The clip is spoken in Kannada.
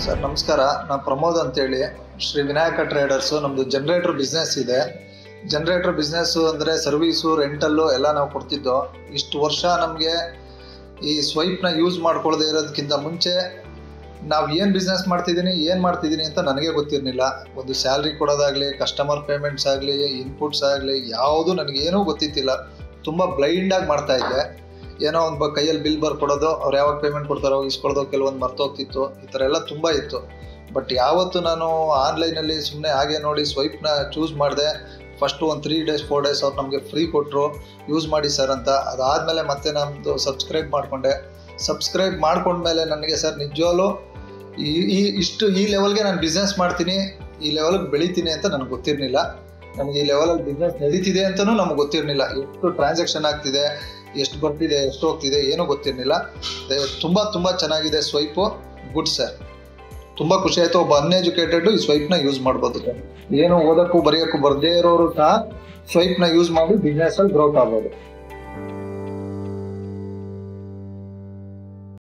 ಸರ್ ನಮಸ್ಕಾರ, ನಾನು ಪ್ರಮೋದ್ ಅಂತೇಳಿ, ಶ್ರೀ ವಿನಾಯಕ ಟ್ರೇಡರ್ಸು. ನಮ್ಮದು ಜನ್ರೇಟ್ರ್ ಬಿಸ್ನೆಸ್ ಇದೆ. ಜನ್ರೇಟ್ರ್ ಬಿಸ್ನೆಸ್ಸು ಅಂದರೆ ಸರ್ವೀಸು, ರೆಂಟಲ್ಲು ಎಲ್ಲ ನಾವು ಕೊಡ್ತಿದ್ದೋ. ಇಷ್ಟು ವರ್ಷ ನಮಗೆ ಈ ಸ್ವೈಪ್ನ ಯೂಸ್ ಮಾಡ್ಕೊಳ್ಳದೆ ಇರೋದಕ್ಕಿಂತ ಮುಂಚೆ ನಾವು ಏನು ಬಿಸ್ನೆಸ್ ಮಾಡ್ತಿದ್ದೀನಿ ಅಂತ ನನಗೆ ಗೊತ್ತಿರಲಿಲ್ಲ. ಒಂದು ಸ್ಯಾಲ್ರಿ ಕೊಡೋದಾಗಲಿ, ಕಸ್ಟಮರ್ ಪೇಮೆಂಟ್ಸ್ ಆಗಲಿ, ಇನ್ಪುಟ್ಸ್ ಆಗಲಿ, ಯಾವುದೂ ನನಗೇನೂ ಗೊತ್ತಿತ್ತಿಲ್ಲ. ತುಂಬ ಬ್ಲೈಂಡಾಗಿ ಮಾಡ್ತಾಯಿದ್ದೆ. ಏನೋ ಒಂದು ಕೈಯಲ್ಲಿ ಬಿಲ್ ಬರ್ಕೊಡೋದು, ಅವ್ರು ಯಾವಾಗ ಪೇಮೆಂಟ್ ಕೊಡ್ತಾರೋ ಇಸ್ಕೊಳ್ಳೋದು, ಕೆಲವೊಂದು ಮರ್ತೋಗ್ತಿತ್ತು. ಈ ಥರ ಎಲ್ಲ ತುಂಬ ಇತ್ತು. ಬಟ್ ಯಾವತ್ತು ನಾನು ಆನ್ಲೈನಲ್ಲಿ ಸುಮ್ಮನೆ ಹಾಗೆ ನೋಡಿ ಸ್ವೈಪ್ನ ಚೂಸ್ ಮಾಡಿದೆ. ಫಸ್ಟು ಒಂದು 3 days 4 days ಅವ್ರು ನಮಗೆ ಫ್ರೀ ಕೊಟ್ಟರು, ಯೂಸ್ ಮಾಡಿ ಸರ್ ಅಂತ. ಅದಾದಮೇಲೆ ಮತ್ತೆ ನಮ್ಮದು ಸಬ್ಸ್ಕ್ರೈಬ್ ಮಾಡ್ಕೊಂಡ್ಮೇಲೆ ನನಗೆ ಸರ್ ನಿಜವಾಗ್ಲೂ ಈ ಲೆವೆಲ್ಗೆ ನಾನು ಬಿಸ್ನೆಸ್ ಮಾಡ್ತೀನಿ, ಈ ಲೆವೆಲ್ಗೆ ಬೆಳಿತೀನಿ ಅಂತ ನನಗೆ ಗೊತ್ತಿರಲಿಲ್ಲ. ನಮಗೆ ಈ ಲೆವೆಲಲ್ಲಿ ಬಿಸ್ನೆಸ್ ನಡೀತಿದೆ ಅಂತಲೂ ನಮ್ಗೆ ಗೊತ್ತಿರಲಿಲ್ಲ. ಎಷ್ಟು ಟ್ರಾನ್ಸಾಕ್ಷನ್ ಆಗ್ತಿದೆ, ಎಷ್ಟು ಬರ್ತಿದೆ, ಎಷ್ಟು ಹೋಗ್ತಿದೆ, ಏನೂ ಗೊತ್ತಿರಲಿಲ್ಲ. ತುಂಬ ಚೆನ್ನಾಗಿದೆ ಸ್ವೈಪು. ಗುಡ್ ಸರ್, ತುಂಬ ಖುಷಿ ಆಯಿತು. ಒಬ್ಬ ಅನ್ಎಜುಕೇಟೆಡ್ ಈ ಸ್ವೈಪ್ನ ಯೂಸ್ ಮಾಡ್ಬೋದು. ಏನು ಓದೋಕ್ಕೂ ಬರೆಯೋಕ್ಕೂ ಬರದೇ ಇರೋರು ಸಹ ಸ್ವೈಪ್ನ ಯೂಸ್ ಮಾಡಿ ಬಿಸ್ನೆಸ್ಸಲ್ಲಿ ಗ್ರೋತ್ ಆಗ್ಬೋದು.